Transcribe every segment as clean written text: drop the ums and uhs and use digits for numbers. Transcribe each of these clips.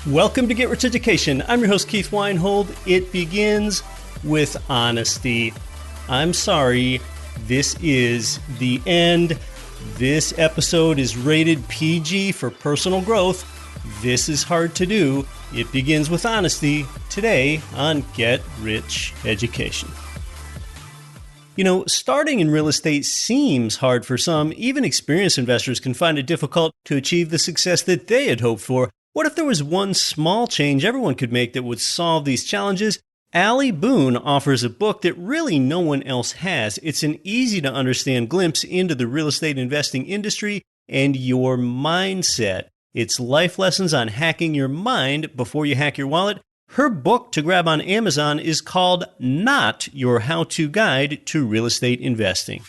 Welcome to Get Rich Education. I'm your host, Keith Weinhold. It begins with honesty. I'm sorry, this is the end. This episode is rated PG for personal growth. This is hard to do. It begins with honesty today on Get Rich Education. You know, starting in real estate seems hard for some. Even experienced investors can find it difficult to achieve the success that they had hoped for. What if there was one small change everyone could make that would solve these challenges? Allie Boone offers a book that really no one else has. It's an easy-to-understand glimpse into the real estate investing industry and your mindset. It's life lessons on hacking your mind before you hack your wallet. Her book to grab on Amazon is called Not Your How-To Guide to Real Estate Investing.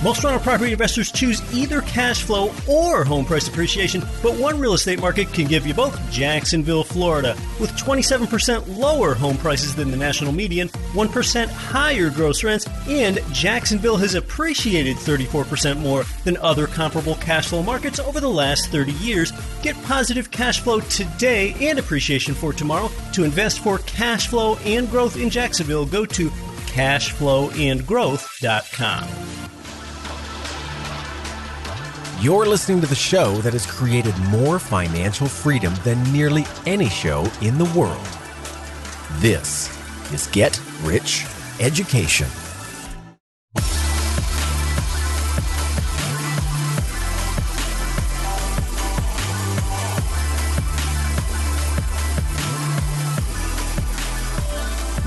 Most rental property investors choose either cash flow or home price appreciation, but one real estate market can give you both. Jacksonville, Florida, with 27% lower home prices than the national median, 1% higher gross rents, and Jacksonville has appreciated 34% more than other comparable cash flow markets over the last 30 years. Get positive cash flow today and appreciation for tomorrow. To invest for cash flow and growth in Jacksonville, go to cashflowandgrowth.com. You're listening to the show that has created more financial freedom than nearly any show in the world. This is Get Rich Education.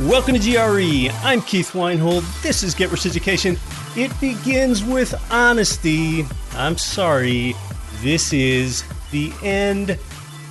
Welcome to GRE. I'm Keith Weinhold. This is Get Rich Education. It begins with honesty. I'm sorry, this is the end.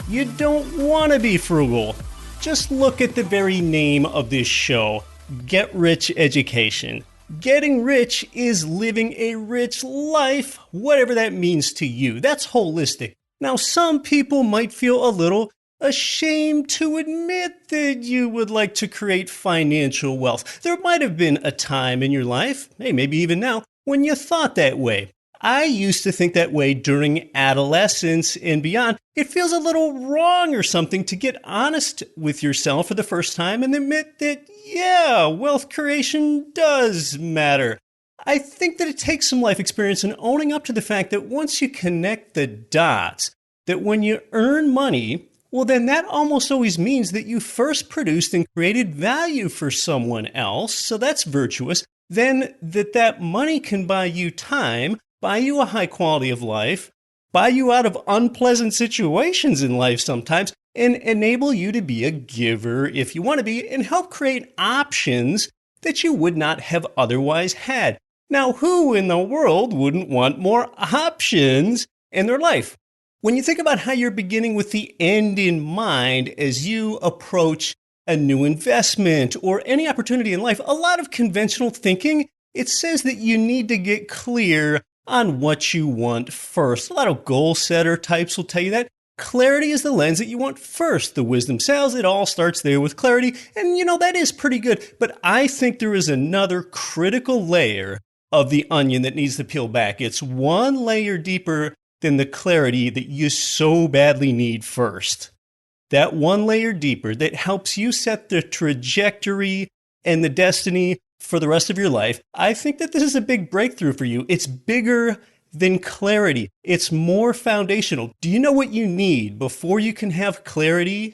You don't want to be frugal. Just look at the very name of this show, Get Rich Education. Getting rich is living a rich life, whatever that means to you. That's holistic. Now, some people might feel a little ashamed to admit that you would like to create financial wealth. There might have been a time in your life, maybe even now, when you thought that way. I used to think that way during adolescence and beyond. It feels a little wrong or something to get honest with yourself for the first time and admit that, yeah, wealth creation does matter. I think that it takes some life experience and owning up to the fact that once you connect the dots, that when you earn money, well, then that almost always means that you first produced and created value for someone else, so that's virtuous. Then that money can buy you time, buy you a high quality of life, buy you out of unpleasant situations in life sometimes, and enable you to be a giver if you want to be, and help create options that you would not have otherwise had. Now, who in the world wouldn't want more options in their life? When you think about how you're beginning with the end in mind as you approach a new investment or any opportunity in life, a lot of conventional thinking, it says that you need to get clear on what you want first. A lot of goal setter types will tell you that. Clarity is the lens that you want first. The wisdom says it all starts there with clarity. And you know, that is pretty good. But I think there is another critical layer of the onion that needs to peel back. It's one layer deeper than the clarity that you so badly need first. That one layer deeper that helps you set the trajectory and the destiny for the rest of your life. I think that this is a big breakthrough for you. It's bigger than clarity. It's more foundational. Do you know what you need before you can have clarity?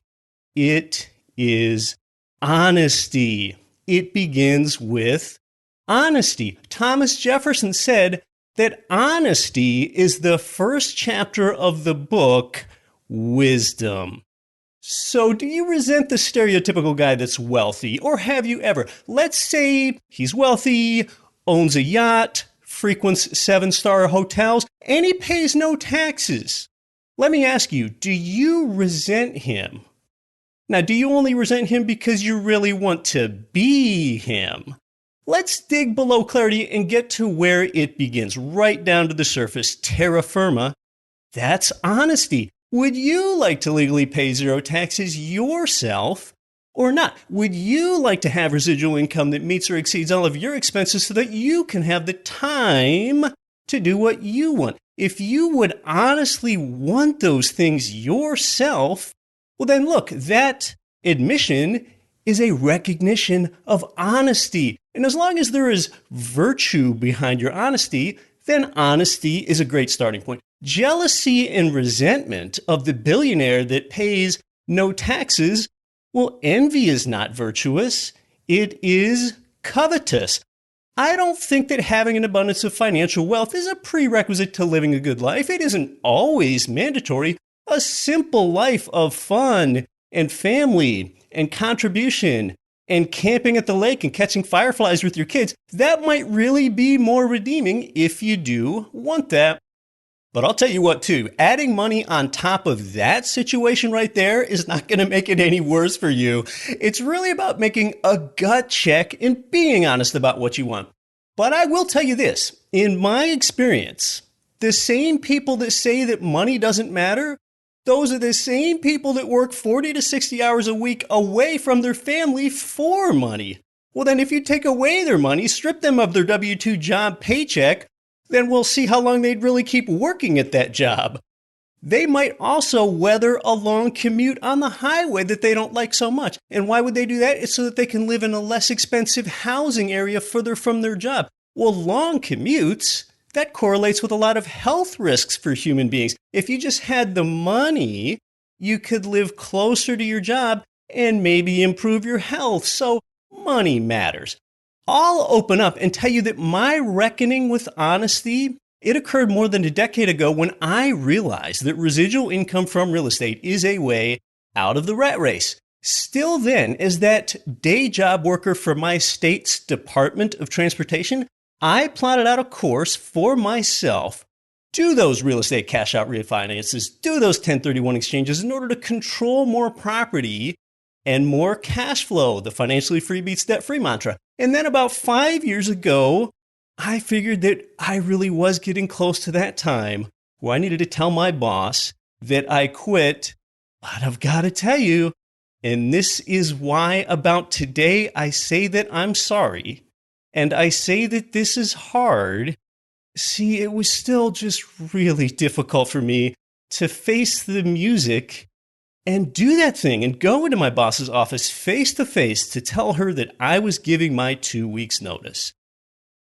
It is honesty. It begins with honesty. Thomas Jefferson said that honesty is the first chapter of the book, Wisdom. So do you resent the stereotypical guy that's wealthy? Or have you ever? Let's say he's wealthy, owns a yacht, frequents 7-star hotels, and he pays no taxes. Let me ask you, do you resent him? Now, do you only resent him because you really want to be him? Let's dig below clarity and get to where it begins, right down to the surface. Terra firma, that's honesty. Would you like to legally pay zero taxes yourself or not? Would you like to have residual income that meets or exceeds all of your expenses so that you can have the time to do what you want. If you would honestly want those things yourself, well then look, that admission is a recognition of honesty. And as long as there is virtue behind your honesty, then honesty is a great starting point. Jealousy and resentment of the billionaire that pays no taxes, well, envy is not virtuous. It is covetous. I don't think that having an abundance of financial wealth is a prerequisite to living a good life. It isn't always mandatory. A simple life of fun and family and contribution and camping at the lake and catching fireflies with your kids, that might really be more redeeming if you do want that. But I'll tell you what too, adding money on top of that situation right there is not going to make it any worse for you. It's really about making a gut check and being honest about what you want. But I will tell you this, in my experience, the same people that say that money doesn't matter, those are the same people that work 40 to 60 hours a week away from their family for money. Well, then if you take away their money, strip them of their W-2 job paycheck, then we'll see how long they'd really keep working at that job. They might also weather a long commute on the highway that they don't like so much. And why would they do that? It's so that they can live in a less expensive housing area further from their job. Well, long commutes, that correlates with a lot of health risks for human beings. If you just had the money, you could live closer to your job and maybe improve your health. So money matters. I'll open up and tell you that my reckoning with honesty, it occurred more than a decade ago when I realized that residual income from real estate is a way out of the rat race. Still then, as that day job worker for my state's Department of Transportation, I plotted out a course for myself, do those real estate cash out refinances, do those 1031 exchanges in order to control more property and more cash flow, the financially free beats debt free mantra. And then about 5 years ago, I figured that I really was getting close to that time where I needed to tell my boss that I quit. But I've got to tell you, and this is why about today I say that I'm sorry, and I say that this is hard. See, it was still just really difficult for me to face the music and do that thing and go into my boss's office face to face to tell her that I was giving my 2 weeks notice.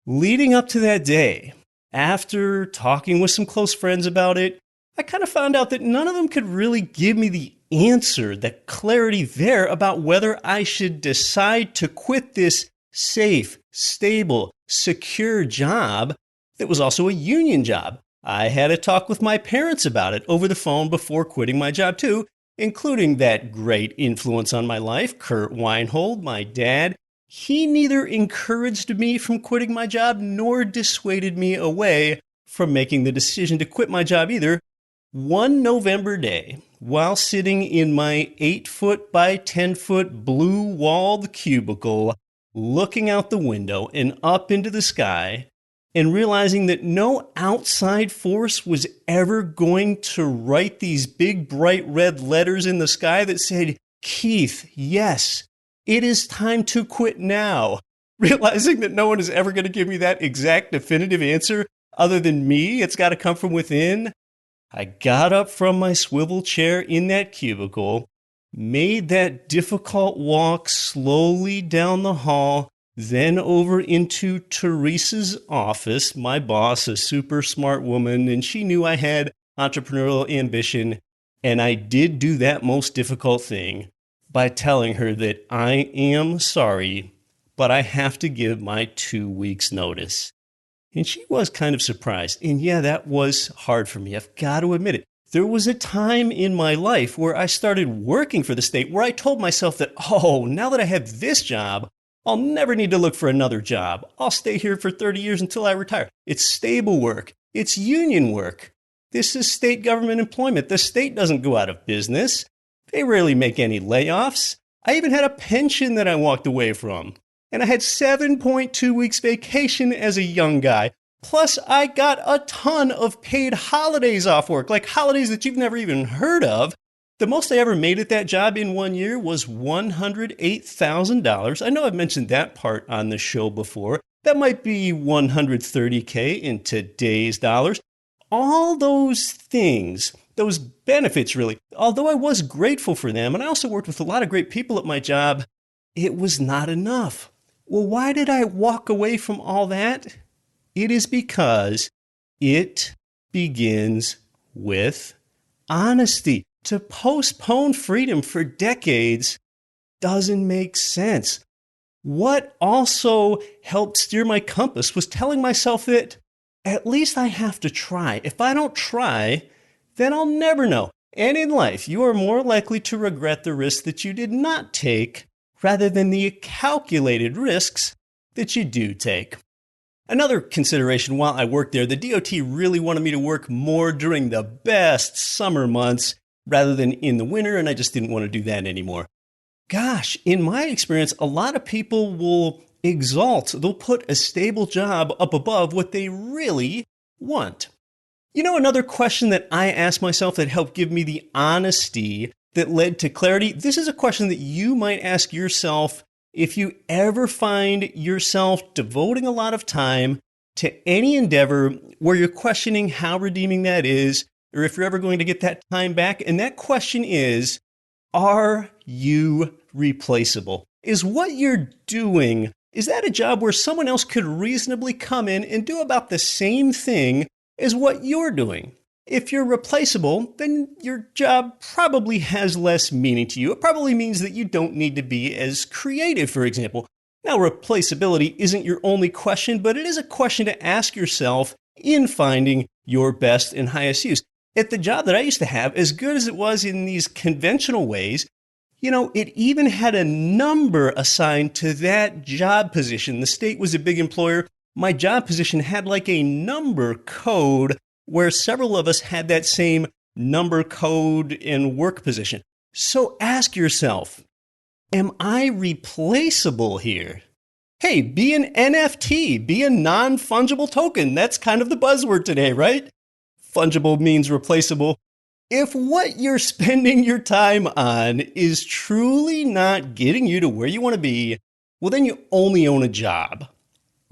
Leading up to that day, after talking with some close friends about it, I kind of found out that none of them could really give me the answer, the clarity there about whether I should decide to quit this safe, stable, secure job that was also a union job. I had a talk with my parents about it over the phone before quitting my job too, including that great influence on my life, Kurt Weinhold, my dad. He neither encouraged me from quitting my job nor dissuaded me away from making the decision to quit my job either. One November day, while sitting in my 8-foot by 10-foot blue-walled cubicle, looking out the window and up into the sky, and realizing that no outside force was ever going to write these big bright red letters in the sky that said, Keith, yes, it is time to quit now. Realizing that no one is ever going to give me that exact definitive answer other than me, it's got to come from within. I got up from my swivel chair in that cubicle, made that difficult walk slowly down the hall, then over into Teresa's office, my boss, a super smart woman, and she knew I had entrepreneurial ambition, and I did do that most difficult thing by telling her that I am sorry, but I have to give my 2 weeks notice. And she was kind of surprised. And yeah, that was hard for me. I've got to admit it. There was a time in my life where I started working for the state where I told myself that, now that I have this job, I'll never need to look for another job. I'll stay here for 30 years until I retire. It's stable work. It's union work. This is state government employment. The state doesn't go out of business. They rarely make any layoffs. I even had a pension that I walked away from. And I had 7.2 weeks vacation as a young guy. Plus, I got a ton of paid holidays off work, like holidays that you've never even heard of. The most I ever made at that job in 1 year was $108,000. I know I've mentioned that part on the show before. That might be 130K in today's dollars. All those things, those benefits really, although I was grateful for them, and I also worked with a lot of great people at my job, it was not enough. Well, why did I walk away from all that? It is because it begins with honesty. To postpone freedom for decades doesn't make sense. What also helped steer my compass was telling myself that at least I have to try. If I don't try, then I'll never know. And in life, you are more likely to regret the risks that you did not take rather than the calculated risks that you do take. Another consideration while I worked there, the DOT really wanted me to work more during the best summer months rather than in the winter, and I just didn't want to do that anymore. Gosh, in my experience, a lot of people will exalt, they'll put a stable job up above what they really want. You know, another question that I asked myself that helped give me the honesty that led to clarity, this is a question that you might ask yourself if you ever find yourself devoting a lot of time to any endeavor where you're questioning how redeeming that is, or if you're ever going to get that time back. And that question is, are you replaceable? Is what you're doing, is that a job where someone else could reasonably come in and do about the same thing as what you're doing? If you're replaceable, then your job probably has less meaning to you. It probably means that you don't need to be as creative, for example. Now, replaceability isn't your only question, but it is a question to ask yourself in finding your best and highest use. At the job that I used to have, as good as it was in these conventional ways, it even had a number assigned to that job position. The state was a big employer. My job position had like a number code where several of us had that same number code and work position. So ask yourself, am I replaceable here? Hey, be an NFT, be a non-fungible token. That's kind of the buzzword today, right? Fungible means replaceable. If what you're spending your time on is truly not getting you to where you want to be, well, then you only own a job.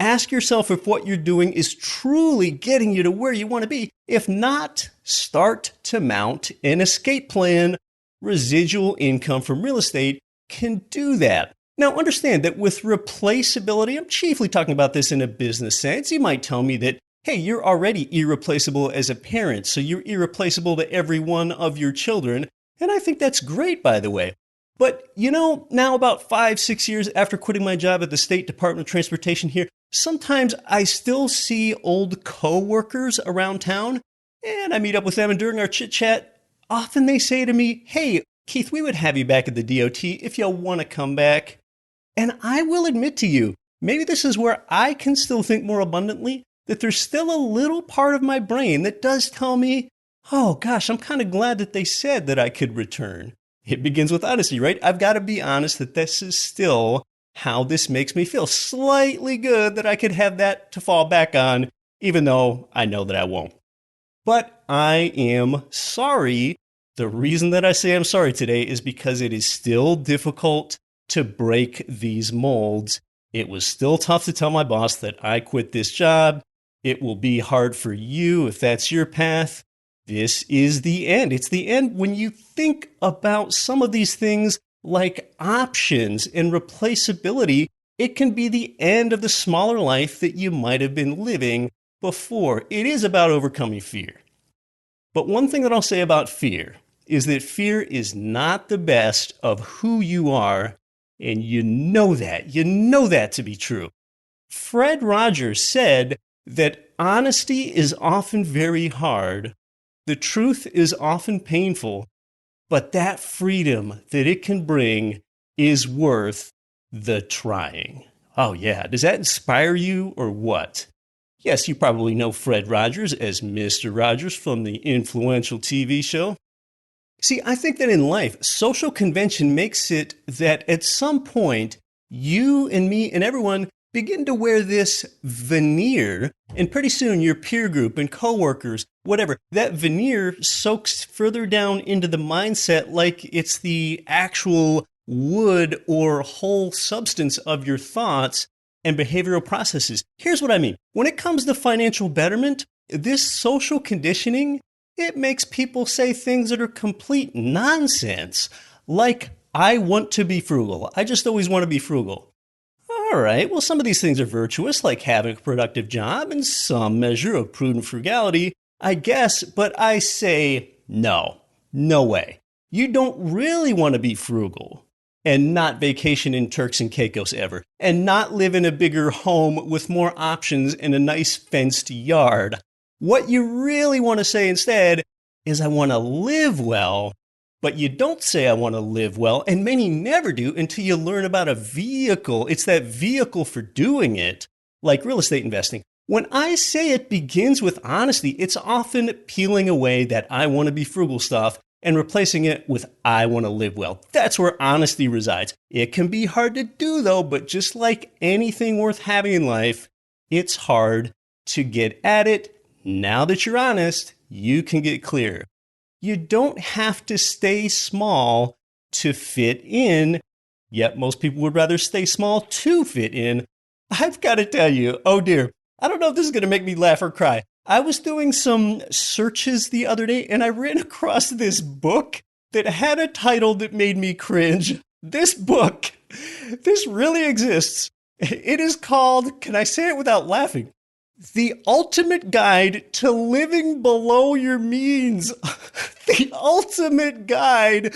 Ask yourself if what you're doing is truly getting you to where you want to be. If not, start to mount an escape plan. Residual income from real estate can do that. Now, understand that with replaceability, I'm chiefly talking about this in a business sense. You might tell me that, hey, you're already irreplaceable as a parent, so you're irreplaceable to every one of your children. And I think that's great, by the way. But, now about 5-6 years after quitting my job at the State Department of Transportation here, sometimes I still see old coworkers around town, and I meet up with them, and during our chit-chat, often they say to me, hey, Keith, we would have you back at the DOT if you want to come back. And I will admit to you, maybe this is where I can still think more abundantly, that there's still a little part of my brain that does tell me, oh gosh, I'm kind of glad that they said that I could return. It begins with honesty, right? I've got to be honest that this is still how this makes me feel. Slightly good that I could have that to fall back on, even though I know that I won't. But I am sorry. The reason that I say I'm sorry today is because it is still difficult to break these molds. It was still tough to tell my boss that I quit this job. It will be hard for you if that's your path. This is the end. It's the end when you think about some of these things like options and replaceability. It can be the end of the smaller life that you might have been living before. It is about overcoming fear. But one thing that I'll say about fear is that fear is not the best of who you are, and you know that to be true. Fred Rogers said that honesty is often very hard, the truth is often painful, but that freedom that it can bring is worth the trying. Oh yeah, does that inspire you or what? Yes, you probably know Fred Rogers as Mr. Rogers from the influential TV show. See, I think that in life, social convention makes it that at some point, you and me and everyone begin to wear this veneer, and pretty soon your peer group and coworkers, whatever, that veneer soaks further down into the mindset like it's the actual wood or whole substance of your thoughts. and behavioral processes. Here's what I mean. When it comes to financial betterment, this social conditioning, it makes people say things that are complete nonsense. Like, I want to be frugal. I just always want to be frugal. All right, well, some of these things are virtuous, like having a productive job and some measure of prudent frugality, I guess, but I say no. No way. You don't really want to be frugal and not vacation in Turks and Caicos ever, and not live in a bigger home with more options and a nice fenced yard. What you really want to say instead is, I want to live well, but you don't say I want to live well, and many never do until you learn about a vehicle. It's that vehicle for doing it, like real estate investing. When I say it begins with honesty, it's often peeling away that I want to be frugal stuff and replacing it with I want to live well. That's where honesty resides. It can be hard to do though, but just like anything worth having in life, it's hard to get at it. Now that you're honest, you can get clear. You don't have to stay small to fit in, yet most people would rather stay small to fit in. I've got to tell you, oh dear, I don't know if this is going to make me laugh or cry. I was doing some searches the other day and I ran across this book that had a title that made me cringe. This book, this really exists. It is called, can I say it without laughing? The Ultimate Guide to Living Below Your Means. The Ultimate Guide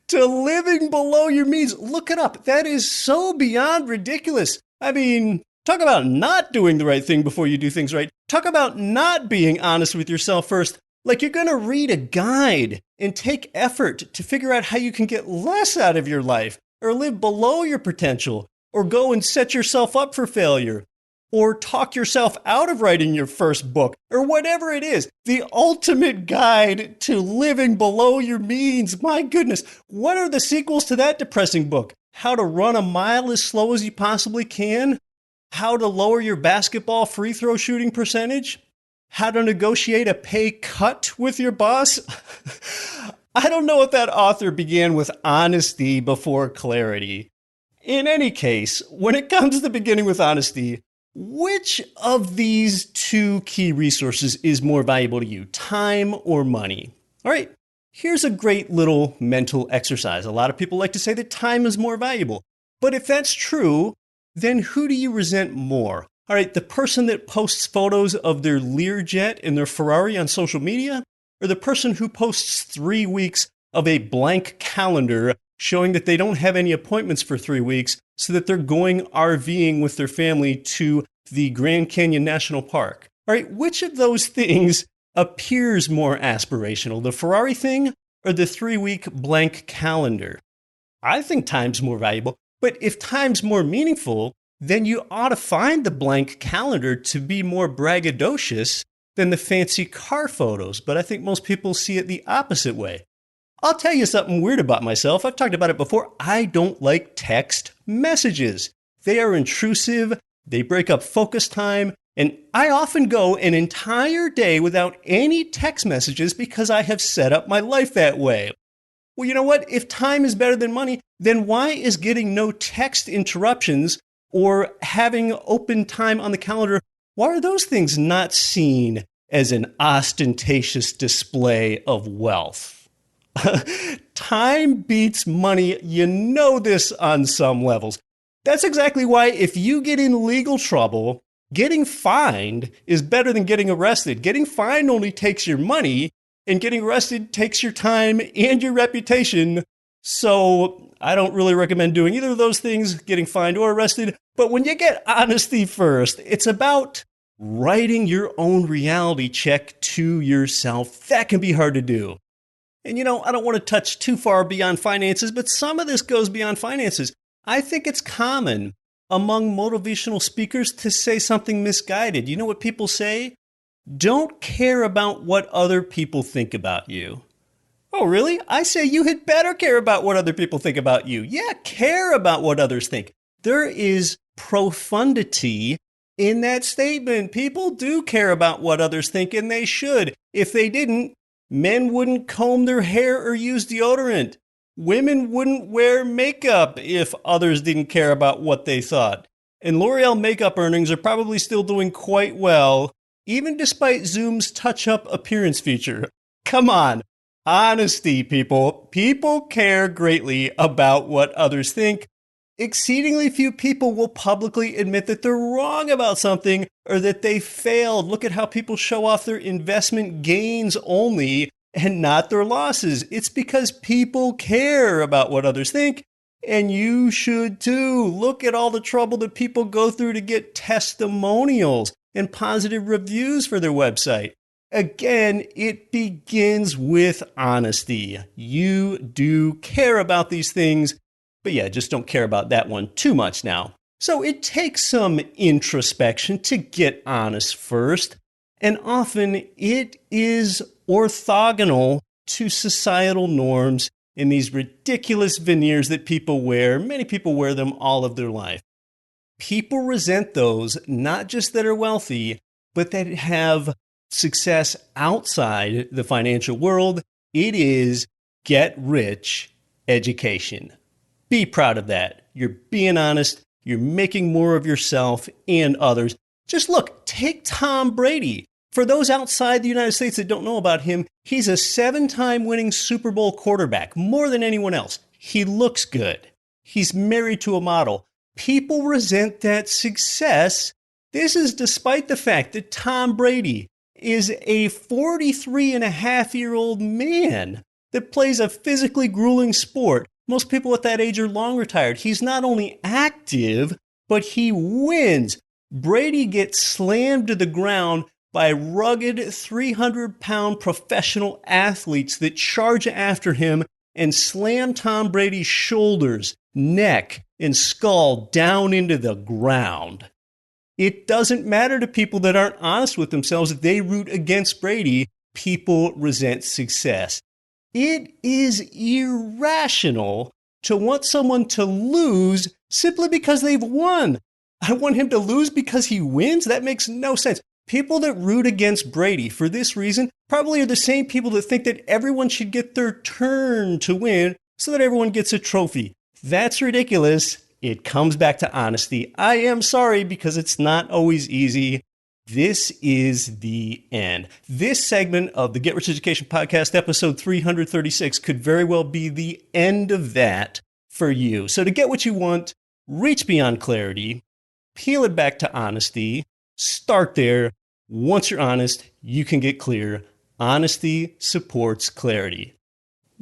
to Living Below Your Means. Look it up. That is so beyond ridiculous. I mean, talk about not doing the right thing before you do things right. Talk about not being honest with yourself first. Like, you're going to read a guide and take effort to figure out how you can get less out of your life, or live below your potential, or go and set yourself up for failure, or talk yourself out of writing your first book, or whatever it is. The Ultimate Guide to Living Below Your Means. My goodness, what are the sequels to that depressing book? How to run a mile as slow as you possibly can? How to lower your basketball free throw shooting percentage? How to negotiate a pay cut with your boss? I don't know if that author began with honesty before clarity. In any case, when it comes to beginning with honesty, which of these two key resources is more valuable to you, time or money? All right, here's a great little mental exercise. A lot of people like to say that time is more valuable. But if that's true, then who do you resent more? All right, the person that posts photos of their Learjet and their Ferrari on social media, or the person who posts 3 weeks of a blank calendar showing that they don't have any appointments for 3 weeks so that they're going RVing with their family to the Grand Canyon National Park? All right, which of those things appears more aspirational, the Ferrari thing or the 3-week blank calendar? I think time's more valuable, but if time's more meaningful, then you ought to find the blank calendar to be more braggadocious than the fancy car photos. But I think most people see it the opposite way. I'll tell you something weird about myself. I've talked about it before. I don't like text messages. They are intrusive. They break up focus time. And I often go an entire day without any text messages because I have set up my life that way. Well, you know what? If time is better than money, then why is getting no text interruptions or having open time on the calendar, why are those things not seen as an ostentatious display of wealth? Time beats money. You know this on some levels. That's exactly why if you get in legal trouble, getting fined is better than getting arrested. Getting fined only takes your money, and getting arrested takes your time and your reputation. So I don't really recommend doing either of those things, getting fined or arrested. But when you get honesty first, it's about writing your own reality check to yourself. That can be hard to do. And you know, I don't want to touch too far beyond finances, but some of this goes beyond finances. I think it's common among motivational speakers to say something misguided. You know what people say? Don't care about what other people think about you. Oh, really? I say you had better care about what other people think about you. Yeah, care about what others think. There is profundity in that statement. People do care about what others think, and they should. If they didn't, men wouldn't comb their hair or use deodorant. Women wouldn't wear makeup if others didn't care about what they thought. And L'Oreal makeup earnings are probably still doing quite well, even despite Zoom's touch-up appearance feature. Come on. Honesty, people. People care greatly about what others think. Exceedingly few people will publicly admit that they're wrong about something or that they failed. Look at how people show off their investment gains only and not their losses. It's because people care about what others think, and you should too. Look at all the trouble that people go through to get testimonials and positive reviews for their website. Again, it begins with honesty. You do care about these things, but yeah, just don't care about that one too much now. So it takes some introspection to get honest first, and often it is orthogonal to societal norms and these ridiculous veneers that people wear. Many people wear them all of their life. People resent those, not just that are wealthy, but that have success outside the financial world. It is get rich education. Be proud of that. You're being honest. You're making more of yourself and others. Just look, take Tom Brady. For those outside the United States that don't know about him, he's a 7-time winning Super Bowl quarterback, more than anyone else. He looks good. He's married to a model. People resent that success. This is despite the fact that Tom Brady is a 43-and-a-half-year-old man that plays a physically grueling sport. Most people at that age are long retired. He's not only active, but he wins. Brady gets slammed to the ground by rugged 300-pound professional athletes that charge after him and slam Tom Brady's shoulders, neck, and skull down into the ground. It doesn't matter to people that aren't honest with themselves if they root against Brady. People resent success. It is irrational to want someone to lose simply because they've won. I want him to lose because he wins? That makes no sense. People that root against Brady for this reason probably are the same people that think that everyone should get their turn to win so that everyone gets a trophy. That's ridiculous. It comes back to honesty. I am sorry because it's not always easy. This is the end. This segment of the Get Rich Education Podcast, episode 336, could very well be the end of that for you. So to get what you want, reach beyond clarity, peel it back to honesty, start there. Once you're honest, you can get clear. Honesty supports clarity.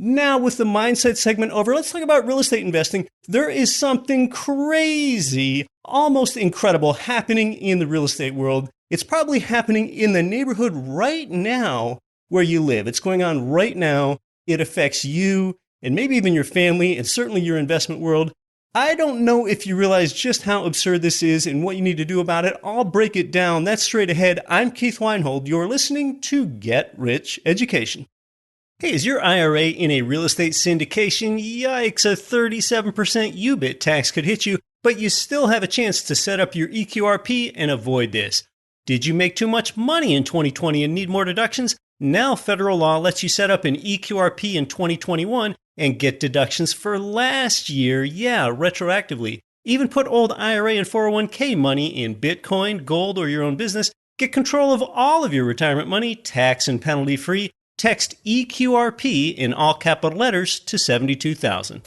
Now, with the mindset segment over, let's talk about real estate investing. There is something crazy, almost incredible happening in the real estate world. It's probably happening in the neighborhood right now where you live. It's going on right now. It affects you and maybe even your family and certainly your investment world. I don't know if you realize just how absurd this is and what you need to do about it. I'll break it down. That's straight ahead. I'm Keith Weinhold. You're listening to Get Rich Education. Hey, is your IRA in a real estate syndication? Yikes, a 37% UBIT tax could hit you, but you still have a chance to set up your EQRP and avoid this. Did you make too much money in 2020 and need more deductions? Now federal law lets you set up an EQRP in 2021 and get deductions for last year, retroactively. Even put old IRA and 401k money in Bitcoin, gold, or your own business. Get control of all of your retirement money, tax and penalty free. Text EQRP in all capital letters to 72,000.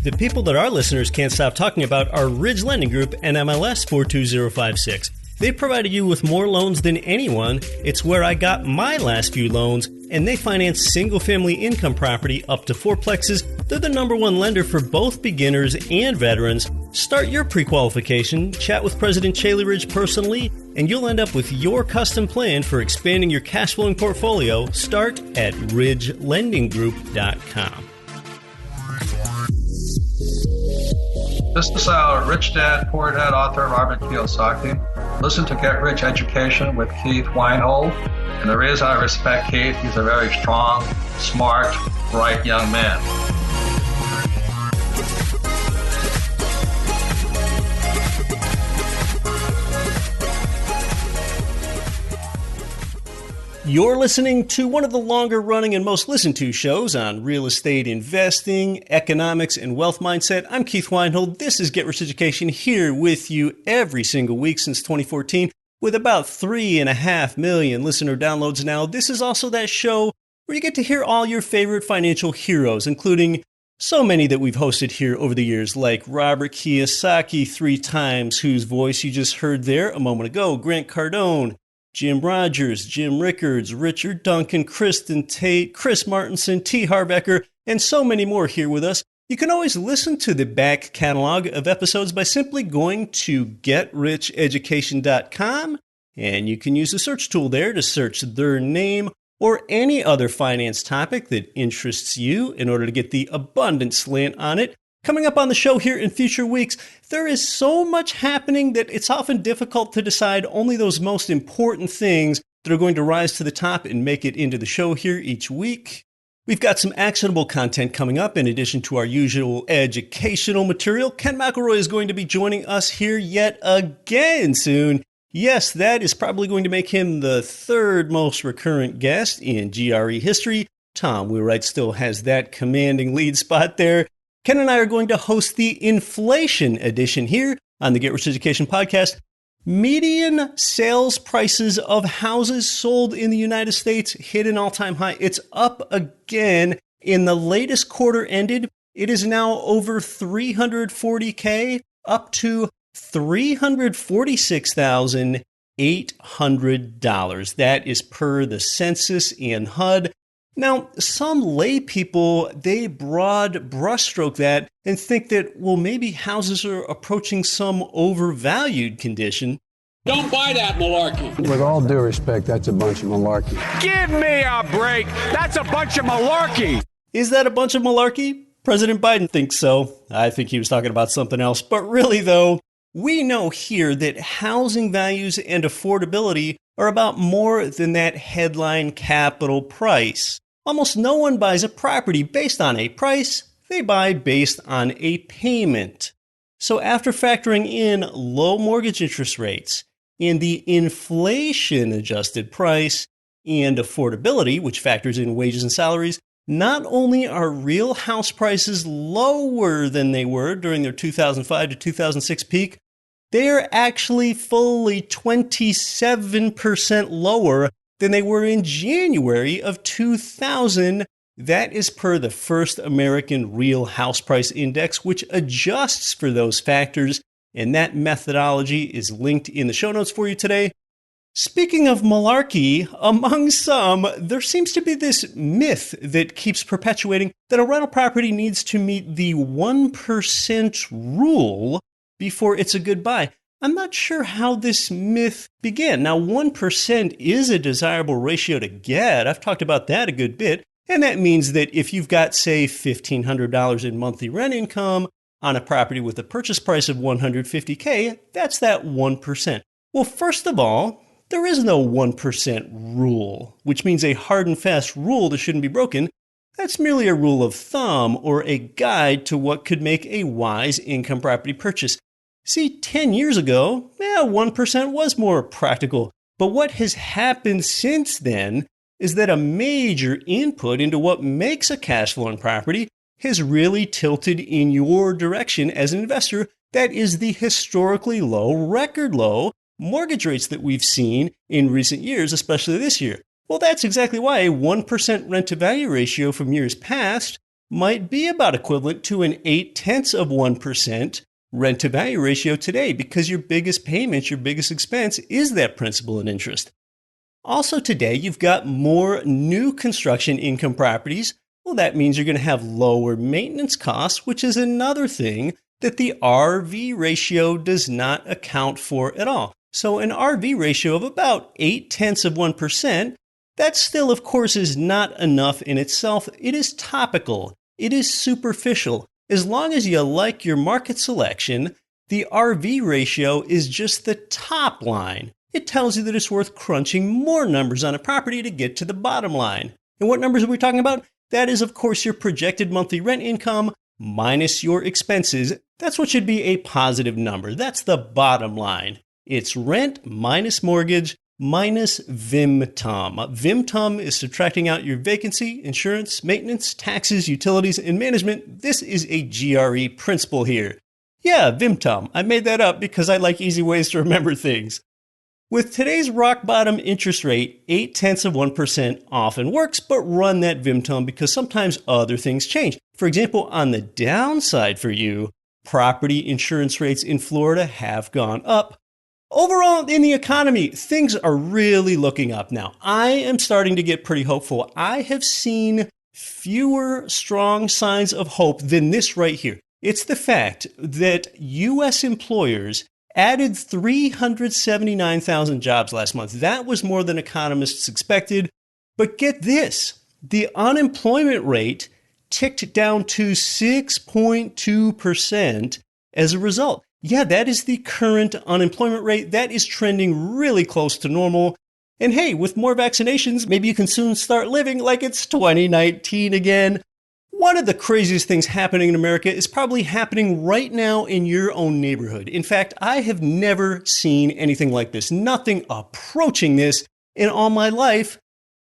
The people that our listeners can't stop talking about are Ridge Lending Group and MLS 42056. They provided you with more loans than anyone. It's where I got my last few loans, and they finance single-family income property up to 4plexes. They're the #1 lender for both beginners and veterans. Start your pre-qualification, chat with President Chaley Ridge personally, and you'll end up with your custom plan for expanding your cash flowing portfolio. Start at ridgelendinggroup.com. This is our Rich Dad, Poor Dad author, Robert Kiyosaki. Listen to Get Rich Education with Keith Weinhold. And the reason I respect Keith, he's a very strong, smart, bright young man. You're listening to one of the longer running and most listened to shows on real estate investing, economics, and wealth mindset. I'm Keith Weinhold. This is Get Rich Education, here with you every single week since 2014 with about 3.5 million listener downloads now. This is also that show where you get to hear all your favorite financial heroes, including so many that we've hosted here over the years, like Robert Kiyosaki 3 times, whose voice you just heard there a moment ago, Grant Cardone, Jim Rogers, Jim Rickards, Richard Duncan, Kristen Tate, Chris Martinson, T. Harbecker, and so many more here with us. You can always listen to the back catalog of episodes by simply going to GetRichEducation.com, and you can use the search tool there to search their name or any other finance topic that interests you in order to get the abundant slant on it. Coming up on the show here in future weeks, there is so much happening that it's often difficult to decide only those most important things that are going to rise to the top and make it into the show here each week. We've got some actionable content coming up in addition to our usual educational material. Ken McElroy is going to be joining us here yet again soon. Yes, that is probably going to make him the third most recurrent guest in GRE history. Tom Wheelwright still has that commanding lead spot there. Ken and I are going to host the inflation edition here on the Get Rich Education podcast. Median sales prices of houses sold in the United States hit an all-time high. It's up again. In the latest quarter ended, it is now over $340K, up to $346,800. That is per the census and HUD. Now, some lay people, they broad brushstroke that and think that, well, maybe houses are approaching some overvalued condition. Don't buy that malarkey. With all due respect, that's a bunch of malarkey. Give me a break. That's a bunch of malarkey. Is that a bunch of malarkey? President Biden thinks so. I think he was talking about something else. But really, though, we know here that housing values and affordability are about more than that headline capital price. Almost no one buys a property based on a price. They buy based on a payment. So after factoring in low mortgage interest rates and the inflation-adjusted price and affordability, which factors in wages and salaries, not only are real house prices lower than they were during their 2005 to 2006 peak, they are actually fully 27% lower than they were in January of 2000. That is per the First American Real House Price Index, which adjusts for those factors, and that methodology is linked in the show notes for you today. Speaking of malarkey, among some, there seems to be this myth that keeps perpetuating that a rental property needs to meet the 1% rule before it's a good buy. I'm not sure how this myth began. Now, 1% is a desirable ratio to get. I've talked about that a good bit. And that means that if you've got, say, $1,500 in monthly rent income on a property with a purchase price of $150K, that's that 1%. Well, first of all, there is no 1% rule, which means a hard and fast rule that shouldn't be broken. That's merely a rule of thumb or a guide to what could make a wise income property purchase. See, 10 years ago, 1% was more practical. But what has happened since then is that a major input into what makes a cash flowing property has really tilted in your direction as an investor. That is the historically low, record low mortgage rates that we've seen in recent years, especially this year. Well, that's exactly why a 1% rent-to-value ratio from years past might be about equivalent to an 0.8% rent-to-value ratio today, because your biggest payment, your biggest expense is that principal and interest. Also today, you've got more new construction income properties. Well, that means you're going to have lower maintenance costs, which is another thing that the RV ratio does not account for at all. So an RV ratio of about 0.8%, that still, of course, is not enough in itself. It is topical. It is superficial. As long as you like your market selection, the RV ratio is just the top line. It tells you that it's worth crunching more numbers on a property to get to the bottom line. And what numbers are we talking about? That is, of course, your projected monthly rent income minus your expenses. That's what should be a positive number. That's the bottom line. It's rent minus mortgage minus VIMTOM. VIMTOM is subtracting out your vacancy, insurance, maintenance, taxes, utilities, and management. This is a GRE principle here. Yeah, VIMTOM. I made that up because I like easy ways to remember things. With today's rock bottom interest rate, 0.8% often works, but run that VIMTOM because sometimes other things change. For example, on the downside for you, property insurance rates in Florida have gone up. Overall, in the economy, things are really looking up now. I am starting to get pretty hopeful. I have seen fewer strong signs of hope than this right here. It's the fact that U.S. employers added 379,000 jobs last month. That was more than economists expected. But get this, the unemployment rate ticked down to 6.2% as a result. Yeah, that is the current unemployment rate. That is trending really close to normal. And hey, with more vaccinations, maybe you can soon start living like it's 2019 again. One of the craziest things happening in America is probably happening right now in your own neighborhood. In fact, I have never seen anything like this, nothing approaching this in all my life.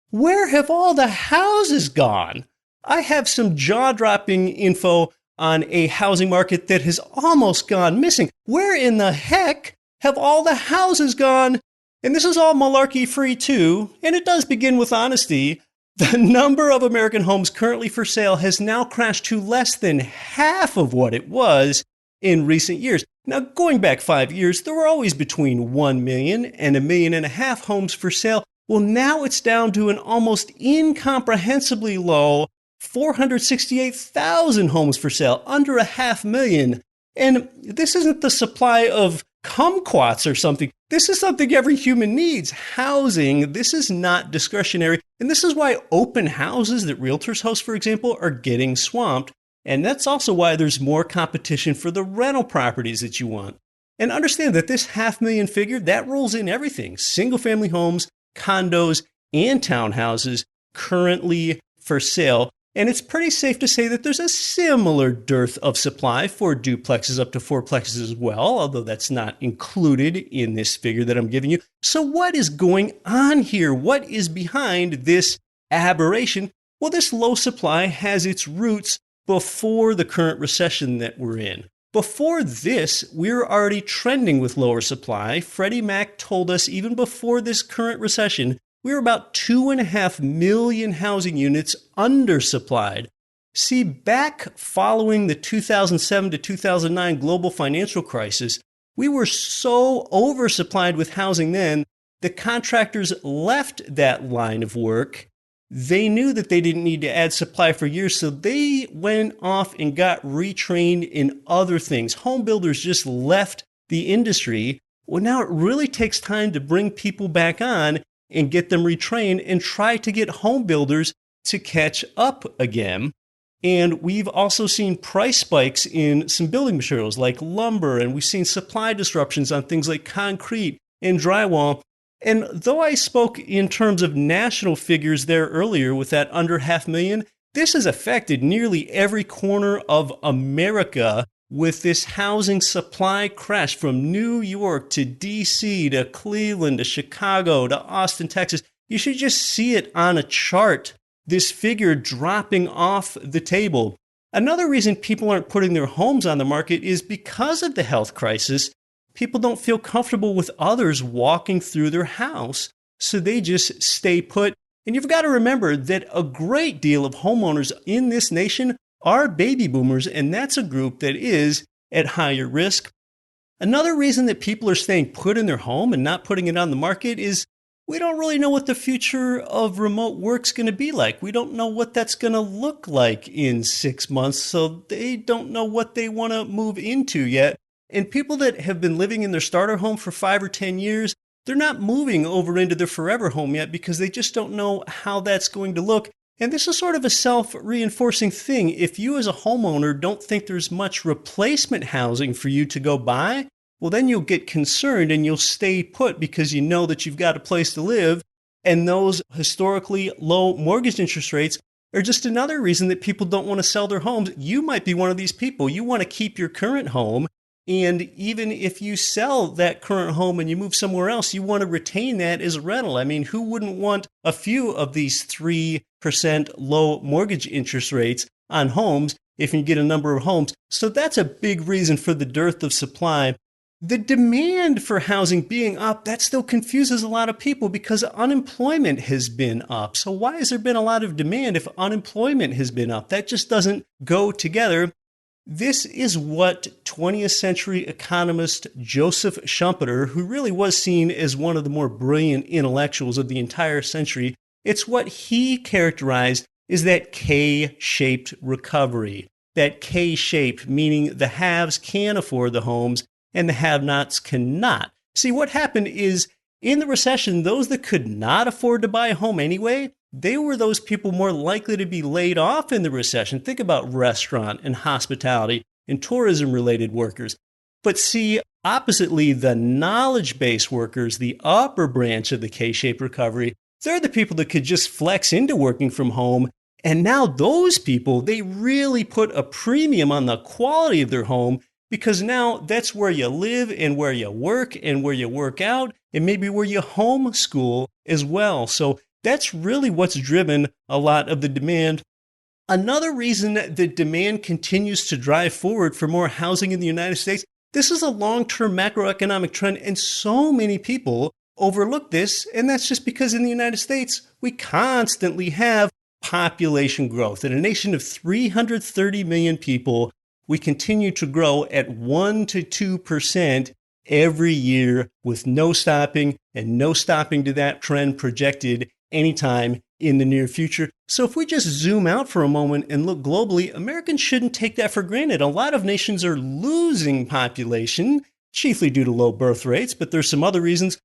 Where have all the houses gone? I have some jaw-dropping info on a housing market that has almost gone missing. Where in the heck have all the houses gone? And this is all malarkey free too, and it does begin with honesty. The number of American homes currently for sale has now crashed to less than half of what it was in recent years. Now, going back 5 years, there were always between 1 million and 1.5 million homes for sale. Well, now it's down to an almost incomprehensibly low 468,000 homes for sale, under 500,000. And this isn't the supply of kumquats or something. This is something every human needs. Housing, this is not discretionary. And this is why open houses that realtors host, for example, are getting swamped. And that's also why there's more competition for the rental properties that you want. And understand that this 500,000 figure, that rolls in everything. Single-family homes, condos, and townhouses currently for sale. And it's pretty safe to say that there's a similar dearth of supply for duplexes up to fourplexes as well, although that's not included in this figure that I'm giving you. So what is going on here? What is behind this aberration? Well, this low supply has its roots before the current recession that we're in. Before this, we were already trending with lower supply. Freddie Mac told us even before this current recession, we were about 2.5 million housing units undersupplied. See, back following the 2007 to 2009 global financial crisis, we were so oversupplied with housing then, the contractors left that line of work. They knew that they didn't need to add supply for years, so they went off and got retrained in other things. Home builders just left the industry. Well, now it really takes time to bring people back on and get them retrained and try to get home builders to catch up again. And we've also seen price spikes in some building materials like lumber, and we've seen supply disruptions on things like concrete and drywall. And though I spoke in terms of national figures there earlier with that under 500,000, this has affected nearly every corner of America with this housing supply crash from New York to DC to Cleveland to Chicago to Austin, Texas. You should just see it on a chart, this figure dropping off the table. Another reason people aren't putting their homes on the market is because of the health crisis. People don't feel comfortable with others walking through their house, so they just stay put. And you've got to remember that a great deal of homeowners in this nation are baby boomers, and that's a group that is at higher risk. Another reason that people are staying put in their home and not putting it on the market is we don't really know what the future of remote work's going to be like. We don't know what that's going to look like in 6 months, so they don't know what they want to move into yet. And people that have been living in their starter home for 5 or 10 years, they're not moving over into their forever home yet because they just don't know how that's going to look. And this is sort of a self-reinforcing thing. If you as a homeowner don't think there's much replacement housing for you to go buy, well, then you'll get concerned and you'll stay put because you know that you've got a place to live. And those historically low mortgage interest rates are just another reason that people don't want to sell their homes. You might be one of these people. You want to keep your current home And even if you sell that current home and you move somewhere else, you want to retain that as a rental. I mean, who wouldn't want a few of these 3% low mortgage interest rates on homes if you get a number of homes? So that's a big reason for the dearth of supply. The demand for housing being up, that still confuses a lot of people because unemployment has been up. So why has there been a lot of demand if unemployment has been up? That just doesn't go together. This is what 20th century economist Joseph Schumpeter, who really was seen as one of the more brilliant intellectuals of the entire century, it's what he characterized as that K-shaped recovery. That K-shape, meaning the haves can afford the homes and the have-nots cannot. See, what happened is in the recession, those that could not afford to buy a home anyway, they were those people more likely to be laid off in the recession. Think about restaurant and hospitality and tourism-related workers. But see, oppositely, the knowledge-based workers, the upper branch of the K-shaped recovery, they're the people that could just flex into working from home. And now those people, they really put a premium on the quality of their home because now that's where you live and where you work and where you work out and maybe where you homeschool as well. So that's really what's driven a lot of the demand. Another reason that the demand continues to drive forward for more housing in the United States, this is a long-term macroeconomic trend, and so many people overlook this, and that's just because in the United States, we constantly have population growth. In a nation of 330 million people, we continue to grow at 1 to 2% every year with no stopping and no stopping to that trend projected anytime in the near future. So if we just zoom out for a moment and look globally, Americans shouldn't take that for granted. A lot of nations are losing population, chiefly due to low birth rates, but there's some other reasons.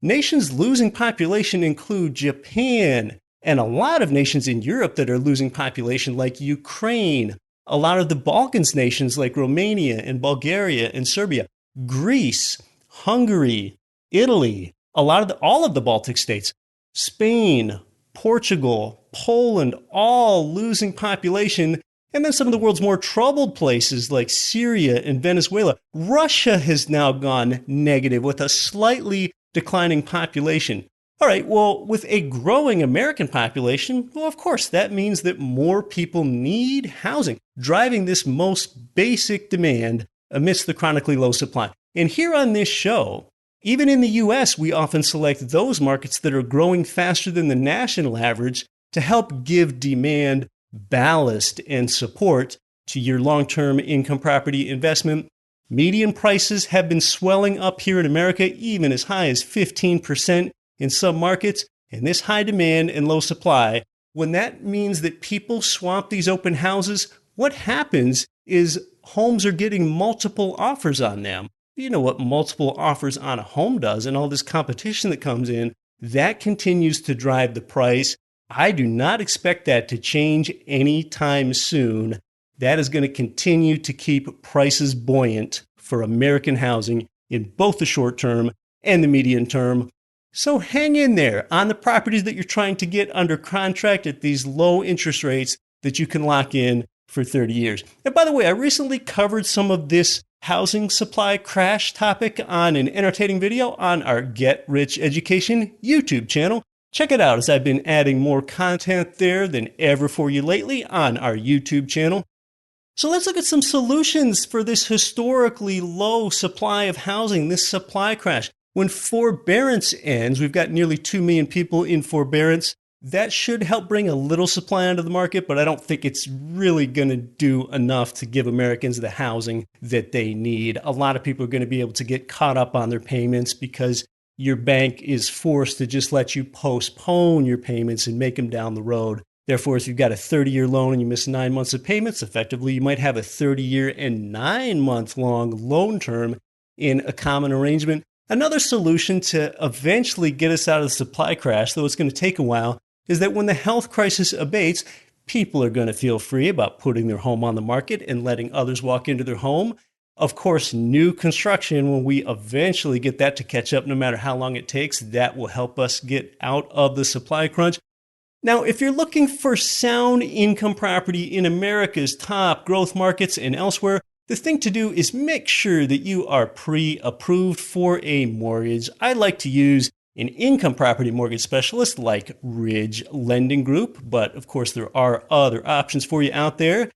Nations losing population include Japan and a lot of nations in Europe that are losing population like Ukraine, a lot of the Balkans nations like Romania and Bulgaria and Serbia, Greece, Hungary, Italy, all of the Baltic states, Spain, Portugal, Poland, all losing population. And then some of the world's more troubled places like Syria and Venezuela. Russia has now gone negative with a slightly declining population. All right, well, with a growing American population, well, of course, that means that more people need housing, driving this most basic demand amidst the chronically low supply. And here on this show, even in the U.S., we often select those markets that are growing faster than the national average to help give demand ballast and support to your long-term income property investment. Median prices have been swelling up here in America, even as high as 15% in some markets. And this high demand and low supply, when that means that people swamp these open houses, what happens is homes are getting multiple offers on them. You know what multiple offers on a home does, and all this competition that comes in, that continues to drive the price. I do not expect that to change anytime soon. That is going to continue to keep prices buoyant for American housing in both the short term and the medium term. So hang in there on the properties that you're trying to get under contract at these low interest rates that you can lock in for 30 years. And by the way, I recently covered some of this housing supply crash topic on an entertaining video on our Get Rich Education YouTube channel. Check it out as I've been adding more content there than ever for you lately on our YouTube channel. So let's look at some solutions for this historically low supply of housing, this supply crash. When forbearance ends, we've got nearly 2 million people in forbearance. That should help bring a little supply onto the market, but I don't think it's really going to do enough to give Americans the housing that they need. A lot of people are going to be able to get caught up on their payments because your bank is forced to just let you postpone your payments and make them down the road. Therefore, if you've got a 30-year loan and you miss 9 months of payments, effectively you might have a 30-year and 9-month-long loan term in a common arrangement. Another solution to eventually get us out of the supply crash, though it's going to take a while, is that when the health crisis abates, people are going to feel free about putting their home on the market and letting others walk into their home. Of course, new construction, when we eventually get that to catch up, no matter how long it takes, that will help us get out of the supply crunch. Now, if you're looking for sound income property in America's top growth markets and elsewhere, The thing to do is make sure that you are pre-approved for a mortgage. I like to use an income property mortgage specialist like Ridge Lending Group, but of course there are other options for you out there.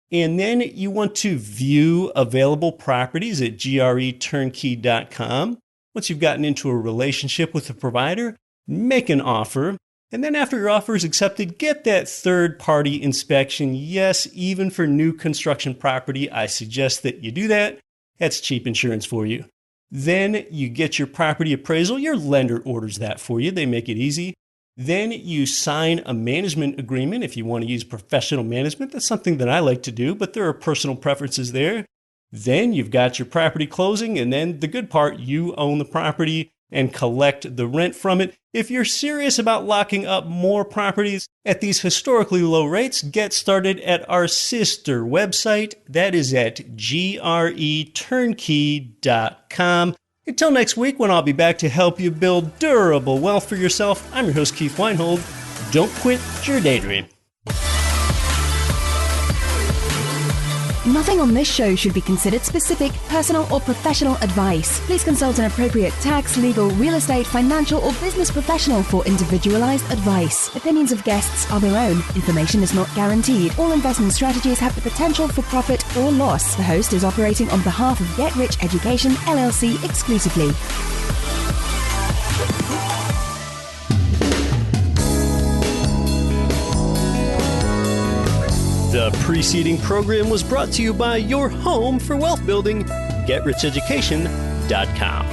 And then you want to view available properties at greturnkey.com. Once you've gotten into a relationship with the provider, make an offer. And then after your offer is accepted, get that third-party inspection. Yes, even for new construction property, I suggest that you do that. That's cheap insurance for you. Then you get your property appraisal. Your lender orders that for you. They make it easy. Then you sign a management agreement if you want to use professional management. That's something that I like to do, but there are personal preferences there. Then you've got your property closing, and then the good part, you own the property and collect the rent from it. If you're serious about locking up more properties at these historically low rates, get started at our sister website. That is at greturnkey.com. Until next week, when I'll be back to help you build durable wealth for yourself, I'm your host, Keith Weinhold. Don't quit your daydream. Nothing on this show should be considered specific, personal, or professional advice. Please consult an appropriate tax, legal, real estate, financial, or business professional for individualized advice. Opinions of guests are their own. Information is not guaranteed. All investment strategies have the potential for profit or loss. The host is operating on behalf of Get Rich Education, LLC exclusively. The preceding program was brought to you by your home for wealth building, GetRichEducation.com.